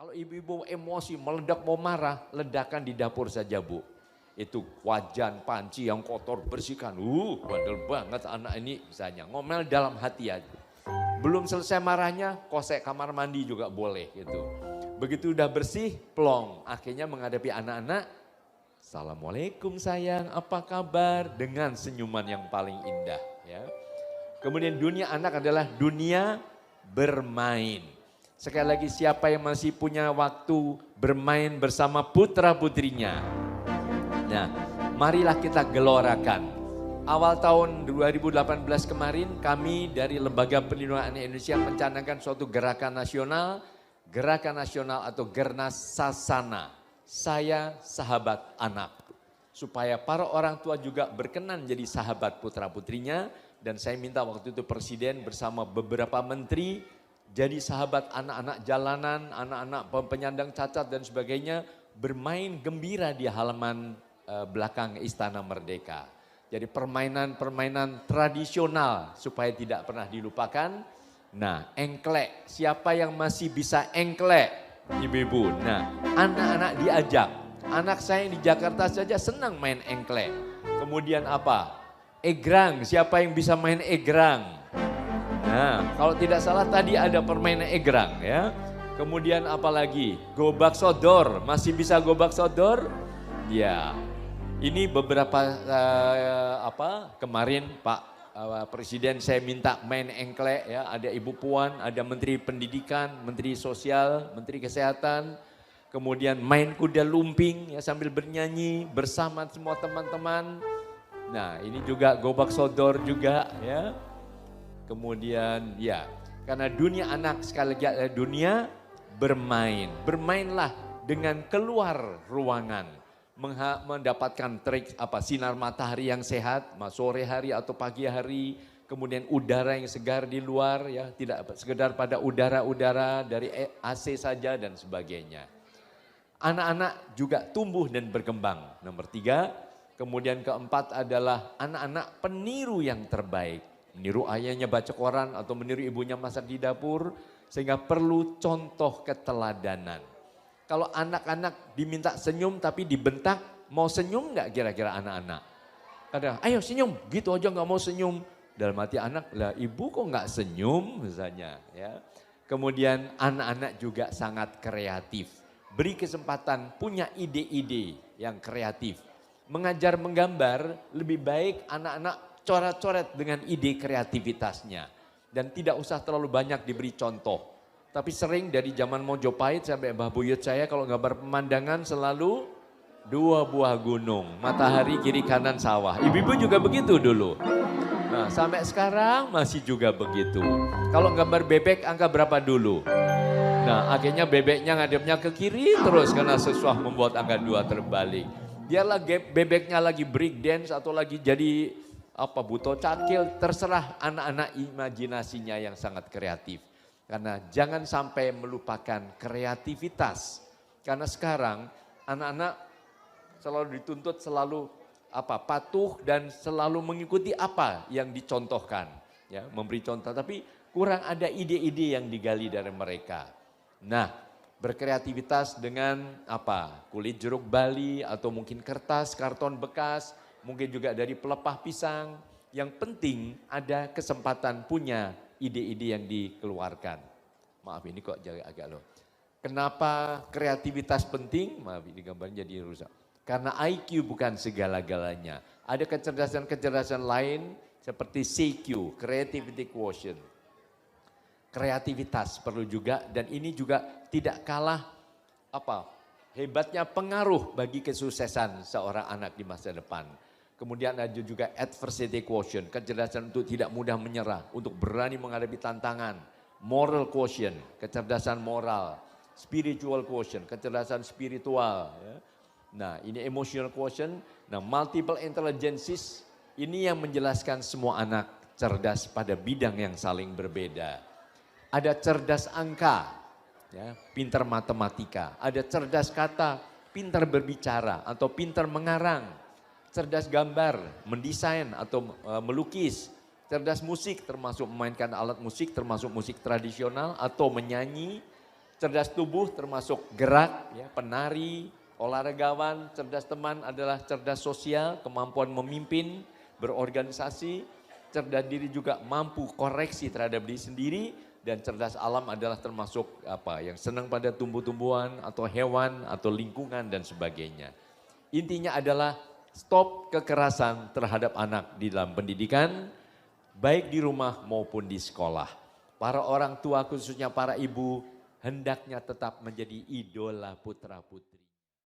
Kalau ibu-ibu emosi, meledak mau marah, ledakan di dapur saja Bu. Itu wajan, panci yang kotor bersihkan. Bandel banget anak ini misalnya. Ngomel dalam hati aja. Belum selesai marahnya, kosek kamar mandi juga boleh gitu. Begitu udah bersih, plong. Akhirnya menghadapi anak-anak, Assalamualaikum sayang, apa kabar? Dengan senyuman yang paling indah. Ya. Kemudian dunia anak adalah dunia bermain. Sekali lagi siapa yang masih punya waktu bermain bersama putra-putrinya. Nah, marilah kita gelorakan. Awal tahun 2018 kemarin kami dari Lembaga Perlindungan Anak Indonesia mencanangkan suatu gerakan nasional atau Gernas Sasana. Saya sahabat anak. Supaya para orang tua juga berkenan jadi sahabat putra-putrinya. Dan saya minta waktu itu Presiden bersama beberapa menteri jadi sahabat anak-anak jalanan, anak-anak penyandang cacat dan sebagainya. Bermain gembira di halaman belakang Istana Merdeka. Jadi permainan-permainan tradisional supaya tidak pernah dilupakan. Nah, engklek, siapa yang masih bisa engklek? Ibu-ibu, nah anak-anak diajak. Anak saya yang di Jakarta saja senang main engklek. Kemudian apa? Egrang, siapa yang bisa main egrang? Nah, kalau tidak salah tadi ada permainan egrang ya. Kemudian apa lagi? Gobak sodor, masih bisa gobak sodor? Ya, ini beberapa kemarin Pak Presiden saya minta main engklek ya. Ada Ibu Puan, ada Menteri Pendidikan, Menteri Sosial, Menteri Kesehatan. Kemudian main kuda lumping ya sambil bernyanyi bersama semua teman-teman. Nah, ini juga gobak sodor juga ya. Kemudian ya, karena dunia anak sekali lagi dunia bermain. Bermainlah dengan keluar ruangan. Mendapatkan trik sinar matahari yang sehat, sore hari atau pagi hari. Kemudian udara yang segar di luar ya, tidak sekedar pada udara-udara dari AC saja dan sebagainya. Anak-anak juga tumbuh dan berkembang. Nomor 3, kemudian keempat adalah anak-anak peniru yang terbaik. Meniru ayahnya baca koran atau meniru ibunya masak di dapur. Sehingga perlu contoh keteladanan. Kalau anak-anak diminta senyum tapi dibentak, mau senyum enggak kira-kira anak-anak? Kadang, ayo senyum, gitu aja enggak mau senyum. Dalam hati anak, lah ibu kok enggak senyum misalnya. Ya. Kemudian anak-anak juga sangat kreatif. Beri kesempatan punya ide-ide yang kreatif. Mengajar menggambar lebih baik anak-anak coret-coret dengan ide kreativitasnya. Dan tidak usah terlalu banyak diberi contoh. Tapi sering dari zaman Mojopahit sampai Mbah Buyut saya kalau gambar pemandangan selalu 2 buah gunung. Matahari kiri kanan sawah. Ibu-ibu juga begitu dulu. Nah sampai sekarang masih juga begitu. Kalau gambar bebek angka berapa dulu? Nah akhirnya bebeknya ngadepnya ke kiri terus karena sesuah membuat angka 2 terbalik. Biarlah bebeknya lagi break dance atau lagi jadi buto cakil, terserah anak-anak imajinasinya yang sangat kreatif. Karena jangan sampai melupakan kreativitas. Karena sekarang anak-anak selalu dituntut selalu patuh dan selalu mengikuti apa yang dicontohkan. Ya, memberi contoh, tapi kurang ada ide-ide yang digali dari mereka. Nah, berkreativitas dengan kulit jeruk Bali atau mungkin kertas, karton bekas, mungkin juga dari pelepah pisang. Yang penting ada kesempatan punya ide-ide yang dikeluarkan. Maaf ini kok agak loh. Kenapa kreativitas penting? Maaf ini gambarnya jadi rusak. Karena IQ bukan segala-galanya. Ada kecerdasan-kecerdasan lain seperti CQ, Creativity Quotient. Kreativitas perlu juga dan ini juga tidak kalah hebatnya pengaruh bagi kesuksesan seorang anak di masa depan. Kemudian ada juga adversity quotient, kecerdasan untuk tidak mudah menyerah, untuk berani menghadapi tantangan. Moral quotient, kecerdasan moral. Spiritual quotient, kecerdasan spiritual. Ya. Nah ini emotional quotient, nah multiple intelligences, ini yang menjelaskan semua anak cerdas pada bidang yang saling berbeda. Ada cerdas angka, ya, pintar matematika. Ada cerdas kata, pintar berbicara atau pintar mengarang. Cerdas gambar, mendesain atau melukis. Cerdas musik termasuk memainkan alat musik termasuk musik tradisional atau menyanyi. Cerdas tubuh termasuk gerak, ya, penari, olahragawan. Cerdas teman adalah cerdas sosial, kemampuan memimpin, berorganisasi. Cerdas diri juga mampu koreksi terhadap diri sendiri. Dan cerdas alam adalah termasuk yang senang pada tumbuh-tumbuhan atau hewan atau lingkungan dan sebagainya. Intinya adalah stop kekerasan terhadap anak di dalam pendidikan, baik di rumah maupun di sekolah. Para orang tua khususnya para ibu hendaknya tetap menjadi idola putra-putri.